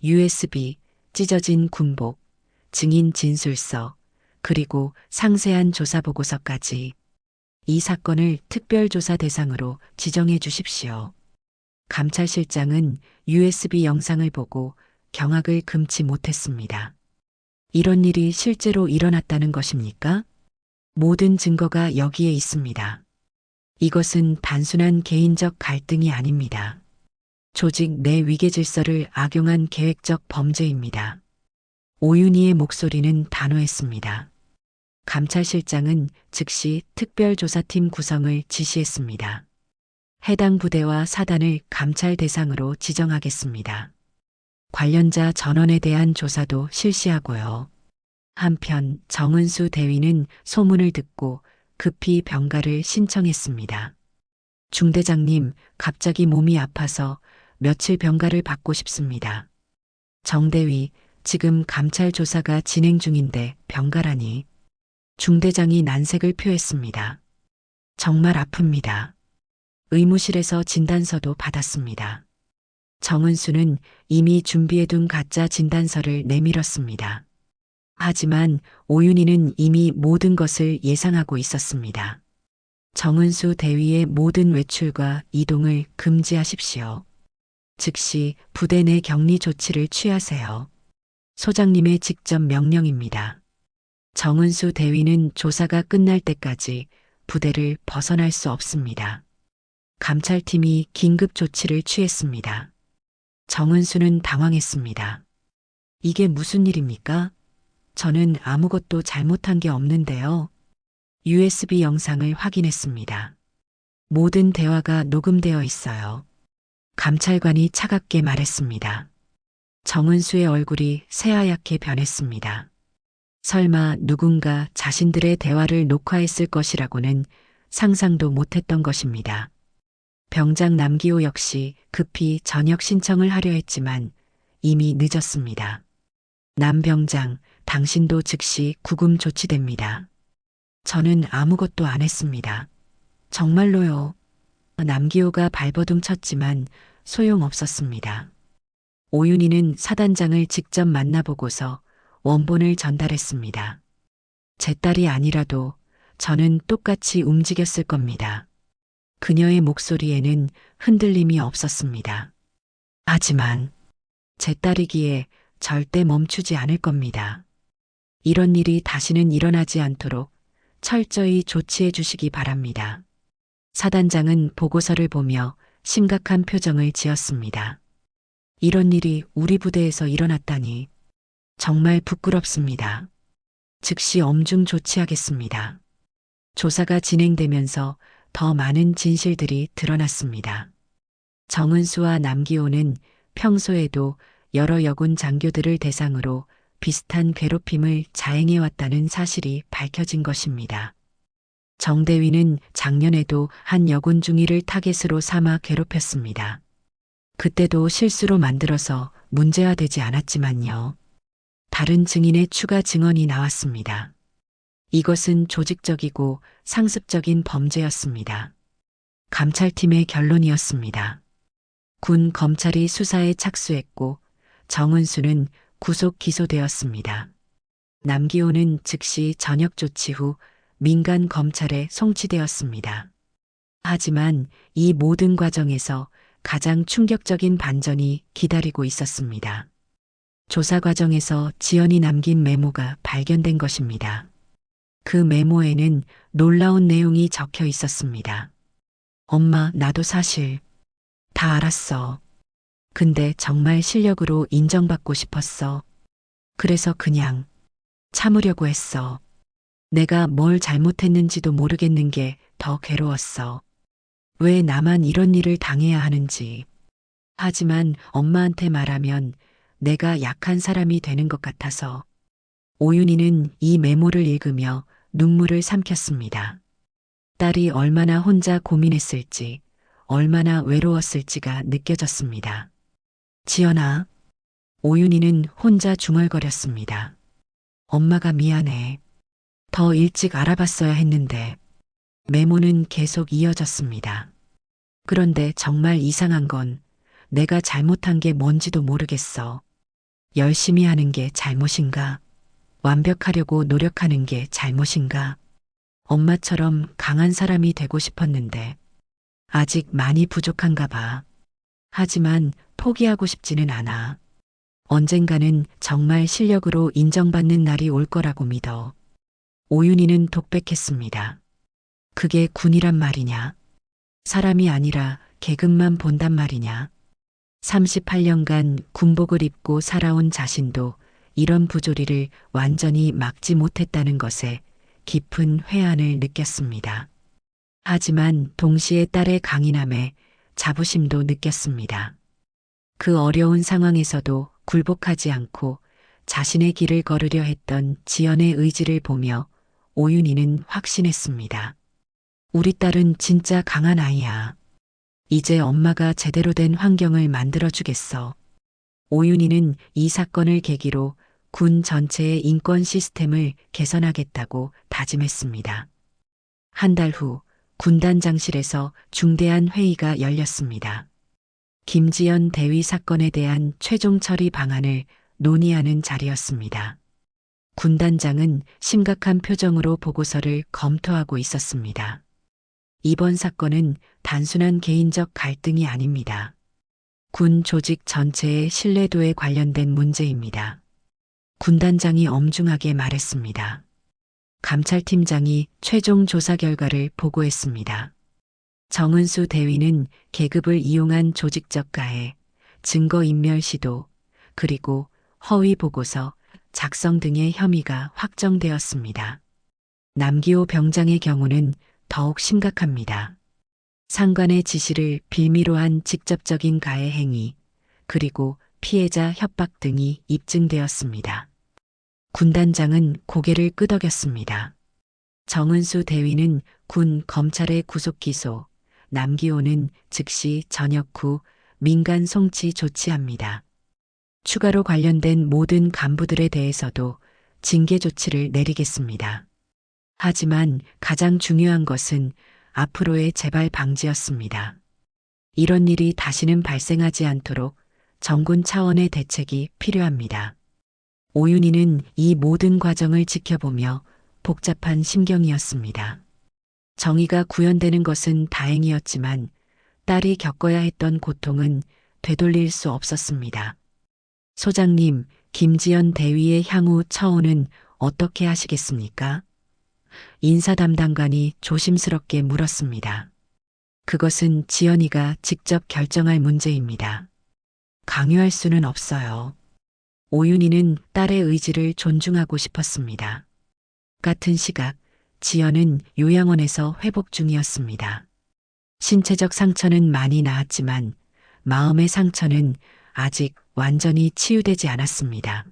USB, 찢어진 군복, 증인 진술서, 그리고 상세한 조사보고서까지. 이 사건을 특별조사 대상으로 지정해 주십시오. 감찰실장은 USB 영상을 보고 경악을 금치 못했습니다. 이런 일이 실제로 일어났다는 것입니까? 모든 증거가 여기에 있습니다. 이것은 단순한 개인적 갈등이 아닙니다. 조직 내 위계 질서를 악용한 계획적 범죄입니다. 오윤희의 목소리는 단호했습니다. 감찰실장은 즉시 특별조사팀 구성을 지시했습니다. 해당 부대와 사단을 감찰 대상으로 지정하겠습니다. 관련자 전원에 대한 조사도 실시하고요. 한편 정은수 대위는 소문을 듣고 급히 병가를 신청했습니다. 중대장님, 갑자기 몸이 아파서 며칠 병가를 받고 싶습니다. 정대위, 지금 감찰 조사가 진행 중인데 병가라니. 중대장이 난색을 표했습니다. 정말 아픕니다. 의무실에서 진단서도 받았습니다. 정은수는 이미 준비해둔 가짜 진단서를 내밀었습니다. 하지만 오윤희는 이미 모든 것을 예상하고 있었습니다. 정은수 대위의 모든 외출과 이동을 금지하십시오. 즉시 부대 내 격리 조치를 취하세요. 소장님의 직접 명령입니다. 정은수 대위는 조사가 끝날 때까지 부대를 벗어날 수 없습니다. 감찰팀이 긴급 조치를 취했습니다. 정은수는 당황했습니다. 이게 무슨 일입니까? 저는 아무것도 잘못한 게 없는데요. USB 영상을 확인했습니다. 모든 대화가 녹음되어 있어요. 감찰관이 차갑게 말했습니다. 정은수의 얼굴이 새하얗게 변했습니다. 설마 누군가 자신들의 대화를 녹화했을 것이라고는 상상도 못했던 것입니다. 병장 남기호 역시 급히 전역 신청을 하려 했지만 이미 늦었습니다. 남 병장, 당신도 즉시 구금 조치됩니다. 저는 아무것도 안 했습니다. 정말로요. 남기호가 발버둥 쳤지만 소용없었습니다. 오윤희는 사단장을 직접 만나보고서 원본을 전달했습니다. 제 딸이 아니라도 저는 똑같이 움직였을 겁니다. 그녀의 목소리에는 흔들림이 없었습니다. 하지만 제 딸이기에 절대 멈추지 않을 겁니다. 이런 일이 다시는 일어나지 않도록 철저히 조치해 주시기 바랍니다. 사단장은 보고서를 보며 심각한 표정을 지었습니다. 이런 일이 우리 부대에서 일어났다니 정말 부끄럽습니다. 즉시 엄중 조치하겠습니다. 조사가 진행되면서 더 많은 진실들이 드러났습니다. 정은수와 남기호는 평소에도 여러 여군 장교들을 대상으로 비슷한 괴롭힘을 자행해왔다는 사실이 밝혀진 것입니다. 정대위는 작년에도 한 여군 중위를 타겟으로 삼아 괴롭혔습니다. 그때도 실수로 만들어서 문제화되지 않았지만요. 다른 증인의 추가 증언이 나왔습니다. 이것은 조직적이고 상습적인 범죄였습니다. 감찰팀의 결론이었습니다. 군 검찰이 수사에 착수했고 정은수는 구속 기소되었습니다. 남기호는 즉시 전역 조치 후 민간 검찰에 송치되었습니다. 하지만 이 모든 과정에서 가장 충격적인 반전이 기다리고 있었습니다. 조사 과정에서 지연이 남긴 메모가 발견된 것입니다. 그 메모에는 놀라운 내용이 적혀 있었습니다. 엄마, 나도 사실 다 알았어. 근데 정말 실력으로 인정받고 싶었어. 그래서 그냥 참으려고 했어. 내가 뭘 잘못했는지도 모르겠는 게 더 괴로웠어. 왜 나만 이런 일을 당해야 하는지. 하지만 엄마한테 말하면 내가 약한 사람이 되는 것 같아서. 오윤희는 이 메모를 읽으며 눈물을 삼켰습니다. 딸이 얼마나 혼자 고민했을지, 얼마나 외로웠을지가 느껴졌습니다. 지연아. 오윤희는 혼자 중얼거렸습니다. 엄마가 미안해. 더 일찍 알아봤어야 했는데. 메모는 계속 이어졌습니다. 그런데 정말 이상한 건 내가 잘못한 게 뭔지도 모르겠어. 열심히 하는 게 잘못인가? 완벽하려고 노력하는 게 잘못인가? 엄마처럼 강한 사람이 되고 싶었는데 아직 많이 부족한가 봐. 하지만 포기하고 싶지는 않아. 언젠가는 정말 실력으로 인정받는 날이 올 거라고 믿어. 오윤희는 독백했습니다. 그게 군이란 말이냐? 사람이 아니라 계급만 본단 말이냐? 38년간 군복을 입고 살아온 자신도 이런 부조리를 완전히 막지 못했다는 것에 깊은 회한을 느꼈습니다. 하지만 동시에 딸의 강인함에 자부심도 느꼈습니다. 그 어려운 상황에서도 굴복하지 않고 자신의 길을 걸으려 했던 지연의 의지를 보며 오윤희는 확신했습니다. 우리 딸은 진짜 강한 아이야. 이제 엄마가 제대로 된 환경을 만들어주겠어. 오윤희는 이 사건을 계기로 군 전체의 인권 시스템을 개선하겠다고 다짐했습니다. 한 달 후 군단장실에서 중대한 회의가 열렸습니다. 김지연 대위 사건에 대한 최종 처리 방안을 논의하는 자리였습니다. 군단장은 심각한 표정으로 보고서를 검토하고 있었습니다. 이번 사건은 단순한 개인적 갈등이 아닙니다. 군 조직 전체의 신뢰도에 관련된 문제입니다. 군단장이 엄중하게 말했습니다. 감찰팀장이 최종 조사 결과를 보고했습니다. 정은수 대위는 계급을 이용한 조직적 가해, 증거인멸 시도, 그리고 허위 보고서 작성 등의 혐의가 확정되었습니다. 남기호 병장의 경우는 더욱 심각합니다. 상관의 지시를 빌미로 한 직접적인 가해 행위, 그리고 피해자 협박 등이 입증되었습니다. 군단장은 고개를 끄덕였습니다. 정은수 대위는 군 검찰의 구속 기소, 남기호는 즉시 전역 후 민간 송치 조치합니다. 추가로 관련된 모든 간부들에 대해서도 징계 조치를 내리겠습니다. 하지만 가장 중요한 것은 앞으로의 재발 방지였습니다. 이런 일이 다시는 발생하지 않도록 정군 차원의 대책이 필요합니다. 오윤희는 이 모든 과정을 지켜보며 복잡한 심경이었습니다. 정의가 구현되는 것은 다행이었지만 딸이 겪어야 했던 고통은 되돌릴 수 없었습니다. 소장님, 김지연 대위의 향후 처우는 어떻게 하시겠습니까? 인사 담당관이 조심스럽게 물었습니다. 그것은 지연이가 직접 결정할 문제입니다. 강요할 수는 없어요. 오윤희는 딸의 의지를 존중하고 싶었습니다. 같은 시각, 지연은 요양원에서 회복 중이었습니다. 신체적 상처는 많이 나았지만 마음의 상처는 아직 완전히 치유되지 않았습니다.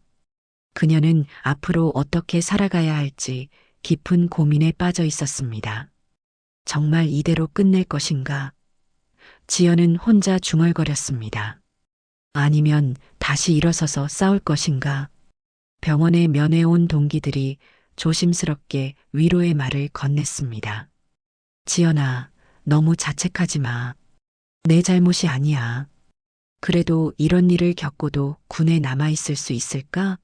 그녀는 앞으로 어떻게 살아가야 할지 깊은 고민에 빠져 있었습니다. 정말 이대로 끝낼 것인가? 지연은 혼자 중얼거렸습니다. 아니면 다시 일어서서 싸울 것인가? 병원에 면회온 동기들이 조심스럽게 위로의 말을 건넸습니다. 지연아, 너무 자책하지 마. 내 잘못이 아니야. 그래도 이런 일을 겪고도 군에 남아있을 수 있을까?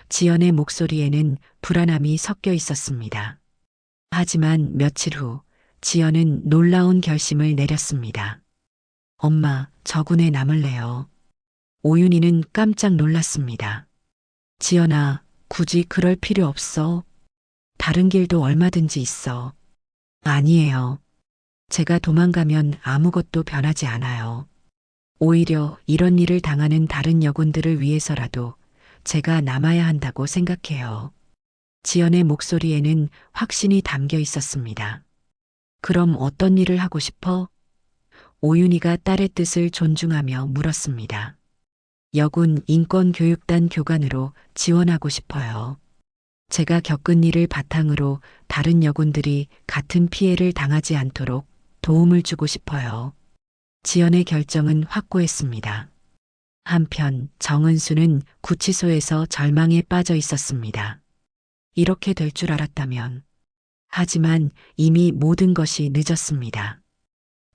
지연의 목소리에는 불안함이 섞여 있었습니다. 하지만 며칠 후 지연은 놀라운 결심을 내렸습니다. 엄마, 저 군에 남을래요. 오윤희는 깜짝 놀랐습니다. 지연아, 굳이 그럴 필요 없어. 다른 길도 얼마든지 있어. 아니에요. 제가 도망가면 아무것도 변하지 않아요. 오히려 이런 일을 당하는 다른 여군들을 위해서라도 제가 남아야 한다고 생각해요. 지연의 목소리에는 확신이 담겨 있었습니다. 그럼 어떤 일을 하고 싶어? 오윤희가 딸의 뜻을 존중하며 물었습니다. 여군 인권교육단 교관으로 지원하고 싶어요. 제가 겪은 일을 바탕으로 다른 여군들이 같은 피해를 당하지 않도록 도움을 주고 싶어요. 지연의 결정은 확고했습니다. 한편 정은수는 구치소에서 절망에 빠져 있었습니다. 이렇게 될 줄 알았다면. 하지만 이미 모든 것이 늦었습니다.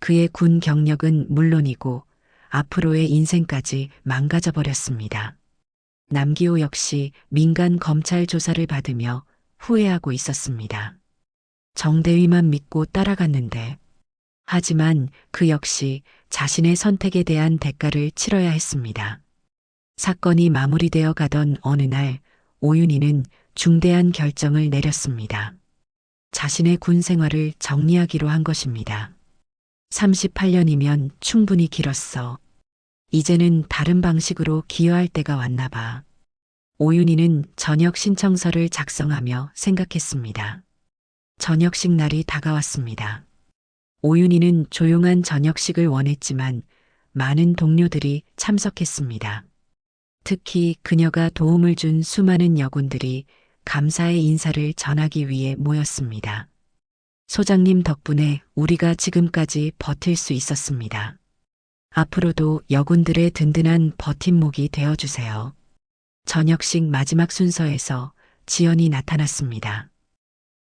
그의 군 경력은 물론이고 앞으로의 인생까지 망가져 버렸습니다. 남기호 역시 민간 검찰 조사를 받으며 후회하고 있었습니다. 정대위만 믿고 따라갔는데, 하지만 그 역시 자신의 선택에 대한 대가를 치러야 했습니다. 사건이 마무리되어 가던 어느 날 오윤희는 중대한 결정을 내렸습니다. 자신의 군 생활을 정리하기로 한 것입니다. 38년이면 충분히 길었어. 이제는 다른 방식으로 기여할 때가 왔나 봐. 오윤희는 저녁 신청서를 작성하며 생각했습니다. 저녁식 날이 다가왔습니다. 오윤희는 조용한 저녁식을 원했지만 많은 동료들이 참석했습니다. 특히 그녀가 도움을 준 수많은 여군들이 감사의 인사를 전하기 위해 모였습니다. 소장님 덕분에 우리가 지금까지 버틸 수 있었습니다. 앞으로도 여군들의 든든한 버팀목이 되어주세요. 저녁식 마지막 순서에서 지연이 나타났습니다.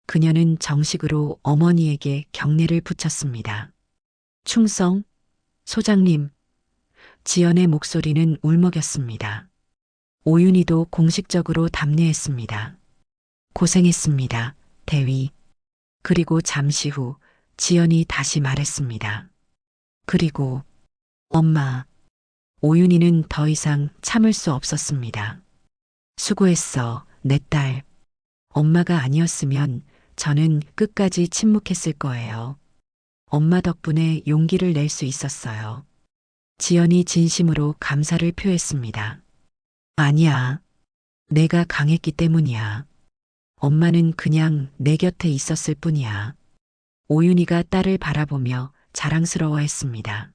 그녀는 정식으로 어머니에게 경례를 붙였습니다. 충성, 소장님. 지연의 목소리는 울먹였습니다. 오윤희도 공식적으로 답례했습니다. 고생했습니다, 대위. 그리고 잠시 후 지연이 다시 말했습니다. 그리고 엄마. 오윤희는 더 이상 참을 수 없었습니다. 수고했어, 내 딸. 엄마가 아니었으면 저는 끝까지 침묵했을 거예요. 엄마 덕분에 용기를 낼 수 있었어요. 지연이 진심으로 감사를 표했습니다. 아니야. 내가 강했기 때문이야. 엄마는 그냥 내 곁에 있었을 뿐이야. 오윤희가 딸을 바라보며 자랑스러워했습니다.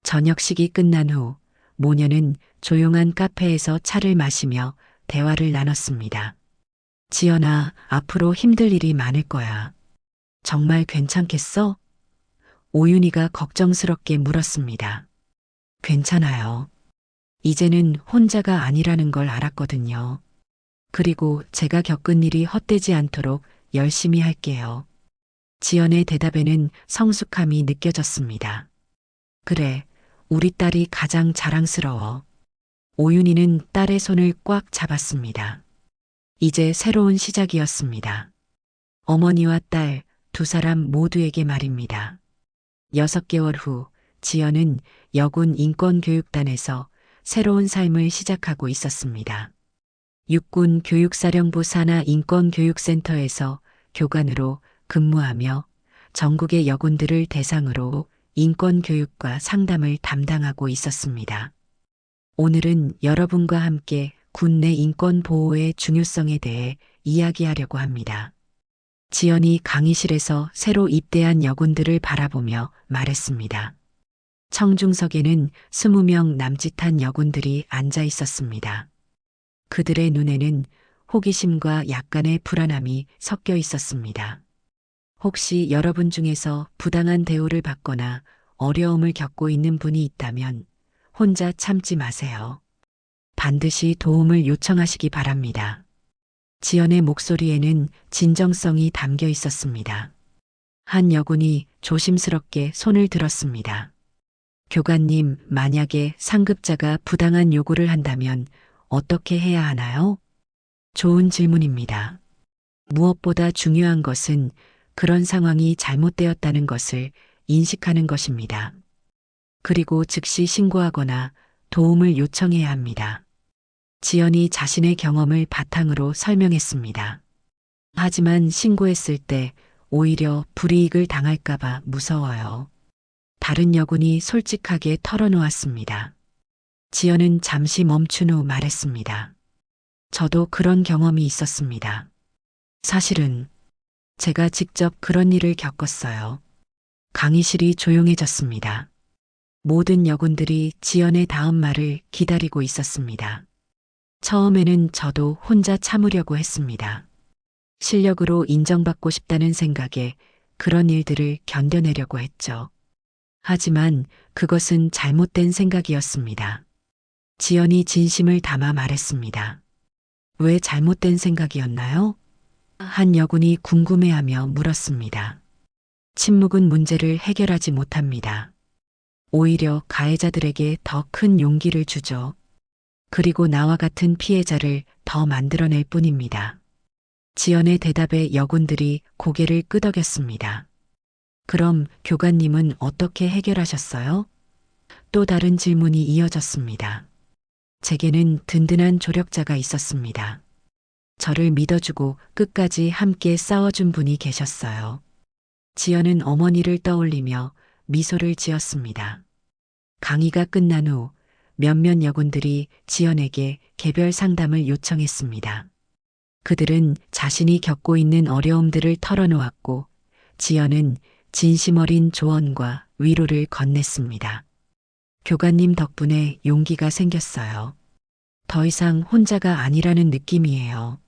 저녁식이 끝난 후 모녀는 조용한 카페에서 차를 마시며 대화를 나눴습니다. 지연아, 앞으로 힘들 일이 많을 거야. 정말 괜찮겠어? 오윤희가 걱정스럽게 물었습니다. 괜찮아요. 이제는 혼자가 아니라는 걸 알았거든요. 그리고 제가 겪은 일이 헛되지 않도록 열심히 할게요. 지연의 대답에는 성숙함이 느껴졌습니다. 그래, 우리 딸이 가장 자랑스러워. 오윤희는 딸의 손을 꽉 잡았습니다. 이제 새로운 시작이었습니다. 어머니와 딸 두 사람 모두에게 말입니다. 6개월 후 지연은 여군 인권교육단에서 새로운 삶을 시작하고 있었습니다. 육군 교육사령부 산하 인권교육센터에서 교관으로 근무하며 전국의 여군들을 대상으로 인권교육과 상담을 담당하고 있었습니다. 오늘은 여러분과 함께 군 내 인권 보호의 중요성에 대해 이야기하려고 합니다. 지연이 강의실에서 새로 입대한 여군들을 바라보며 말했습니다. 청중석에는 20명 남짓한 여군들이 앉아 있었습니다. 그들의 눈에는 호기심과 약간의 불안함이 섞여 있었습니다. 혹시 여러분 중에서 부당한 대우를 받거나 어려움을 겪고 있는 분이 있다면 혼자 참지 마세요. 반드시 도움을 요청하시기 바랍니다. 지연의 목소리에는 진정성이 담겨 있었습니다. 한 여군이 조심스럽게 손을 들었습니다. 교관님, 만약에 상급자가 부당한 요구를 한다면 어떻게 해야 하나요? 좋은 질문입니다. 무엇보다 중요한 것은 그런 상황이 잘못되었다는 것을 인식하는 것입니다. 그리고 즉시 신고하거나 도움을 요청해야 합니다. 지연이 자신의 경험을 바탕으로 설명했습니다. 하지만 신고했을 때 오히려 불이익을 당할까봐 무서워요. 다른 여군이 솔직하게 털어놓았습니다. 지연은 잠시 멈춘 후 말했습니다. 저도 그런 경험이 있었습니다. 사실은 제가 직접 그런 일을 겪었어요. 강의실이 조용해졌습니다. 모든 여군들이 지연의 다음 말을 기다리고 있었습니다. 처음에는 저도 혼자 참으려고 했습니다. 실력으로 인정받고 싶다는 생각에 그런 일들을 견뎌내려고 했죠. 하지만 그것은 잘못된 생각이었습니다. 지연이 진심을 담아 말했습니다. 왜 잘못된 생각이었나요? 한 여군이 궁금해하며 물었습니다. 침묵은 문제를 해결하지 못합니다. 오히려 가해자들에게 더 큰 용기를 주죠. 그리고 나와 같은 피해자를 더 만들어낼 뿐입니다. 지연의 대답에 여군들이 고개를 끄덕였습니다. 그럼 교관님은 어떻게 해결하셨어요? 또 다른 질문이 이어졌습니다. 제게는 든든한 조력자가 있었습니다. 저를 믿어주고 끝까지 함께 싸워준 분이 계셨어요. 지연은 어머니를 떠올리며 미소를 지었습니다. 강의가 끝난 후 몇몇 여군들이 지연에게 개별 상담을 요청했습니다. 그들은 자신이 겪고 있는 어려움들을 털어놓았고 지연은 진심 어린 조언과 위로를 건넸습니다. 교관님 덕분에 용기가 생겼어요. 더 이상 혼자가 아니라는 느낌이에요.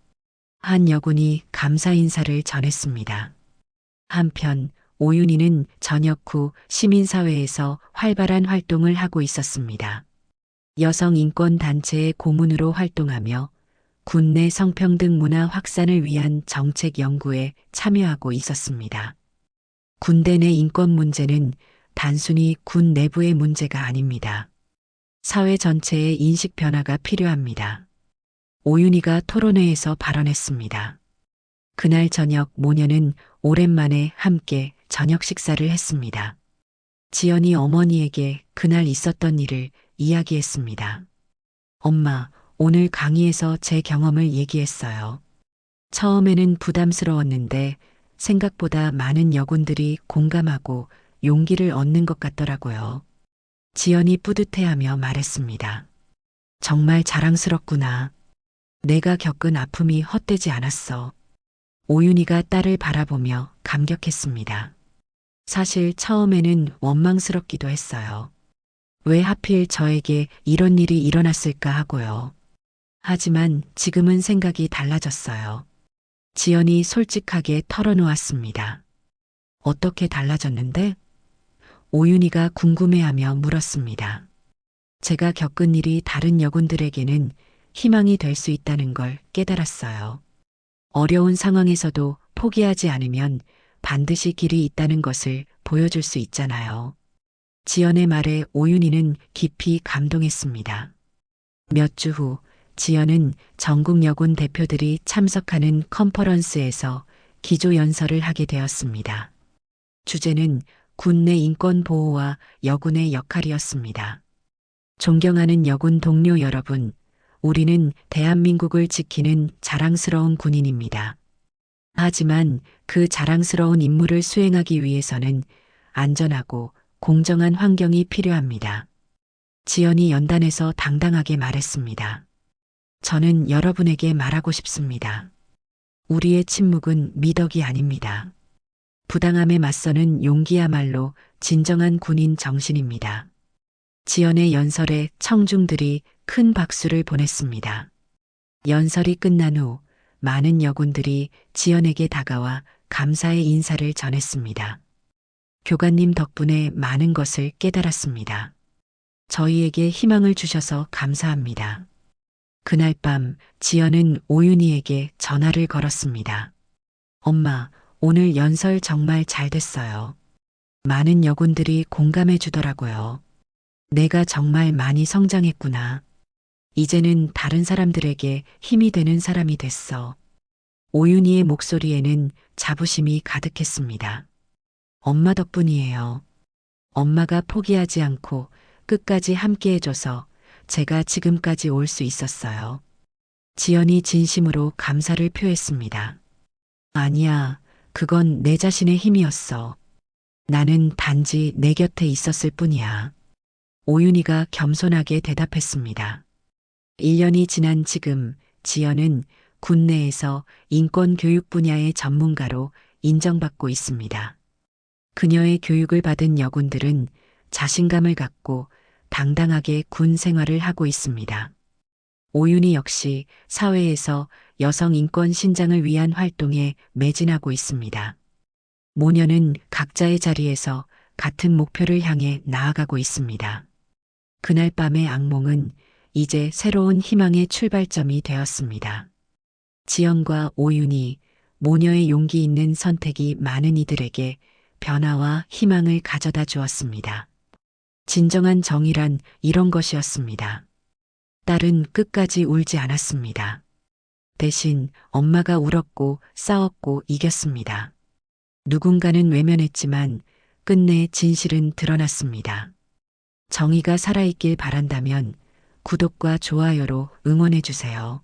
한 여군이 감사 인사를 전했습니다. 한편 오윤희는 전역 후 시민사회에서 활발한 활동을 하고 있었습니다. 여성 인권 단체의 고문으로 활동하며 군 내 성평등 문화 확산을 위한 정책 연구에 참여하고 있었습니다. 군대 내 인권 문제는 단순히 군 내부의 문제가 아닙니다. 사회 전체의 인식 변화가 필요합니다. 오윤희가 토론회에서 발언했습니다. 그날 저녁 모녀는 오랜만에 함께 저녁 식사를 했습니다. 지연이 어머니에게 그날 있었던 일을 이야기했습니다. 엄마, 오늘 강의에서 제 경험을 얘기했어요. 처음에는 부담스러웠는데 생각보다 많은 여군들이 공감하고 용기를 얻는 것 같더라고요. 지연이 뿌듯해하며 말했습니다. 정말 자랑스럽구나. 내가 겪은 아픔이 헛되지 않았어. 오윤희가 딸을 바라보며 감격했습니다. 사실 처음에는 원망스럽기도 했어요. 왜 하필 저에게 이런 일이 일어났을까 하고요. 하지만 지금은 생각이 달라졌어요. 지연이 솔직하게 털어놓았습니다. 어떻게 달라졌는데? 오윤희가 궁금해하며 물었습니다. 제가 겪은 일이 다른 여군들에게는 희망이 될 수 있다는 걸 깨달았어요. 어려운 상황에서도 포기하지 않으면 반드시 길이 있다는 것을 보여줄 수 있잖아요. 지연의 말에 오윤희는 깊이 감동했습니다. 몇 주 후 지연은 전국 여군 대표들이 참석하는 컨퍼런스에서 기조연설을 하게 되었습니다. 주제는 군 내 인권 보호와 여군의 역할이었습니다. 존경하는 여군 동료 여러분, 우리는 대한민국을 지키는 자랑스러운 군인입니다. 하지만 그 자랑스러운 임무를 수행하기 위해서는 안전하고 공정한 환경이 필요합니다. 지연이 연단에서 당당하게 말했습니다. 저는 여러분에게 말하고 싶습니다. 우리의 침묵은 미덕이 아닙니다. 부당함에 맞서는 용기야말로 진정한 군인 정신입니다. 지연의 연설에 청중들이 큰 박수를 보냈습니다. 연설이 끝난 후 많은 여군들이 지연에게 다가와 감사의 인사를 전했습니다. 교관님 덕분에 많은 것을 깨달았습니다. 저희에게 희망을 주셔서 감사합니다. 그날 밤 지연은 오윤희에게 전화를 걸었습니다. 엄마, 오늘 연설 정말 잘 됐어요. 많은 여군들이 공감해 주더라고요. 내가 정말 많이 성장했구나. 이제는 다른 사람들에게 힘이 되는 사람이 됐어. 오윤희의 목소리에는 자부심이 가득했습니다. 엄마 덕분이에요. 엄마가 포기하지 않고 끝까지 함께 해줘서 제가 지금까지 올 수 있었어요. 지연이 진심으로 감사를 표했습니다. 아니야, 그건 내 자신의 힘이었어. 나는 단지 내 곁에 있었을 뿐이야. 오윤희가 겸손하게 대답했습니다. 1년이 지난 지금 지연은 군내에서 인권 교육 분야의 전문가로 인정받고 있습니다. 그녀의 교육을 받은 여군들은 자신감을 갖고 당당하게 군 생활을 하고 있습니다. 오윤희 역시 사회에서 여성 인권 신장을 위한 활동에 매진하고 있습니다. 모녀는 각자의 자리에서 같은 목표를 향해 나아가고 있습니다. 그날 밤의 악몽은 이제 새로운 희망의 출발점이 되었습니다. 지연과 오윤희, 모녀의 용기 있는 선택이 많은 이들에게 변화와 희망을 가져다 주었습니다. 진정한 정의란 이런 것이었습니다. 딸은 끝까지 울지 않았습니다. 대신 엄마가 울었고 싸웠고 이겼습니다. 누군가는 외면했지만 끝내 진실은 드러났습니다. 정의가 살아있길 바란다면 구독과 좋아요로 응원해주세요.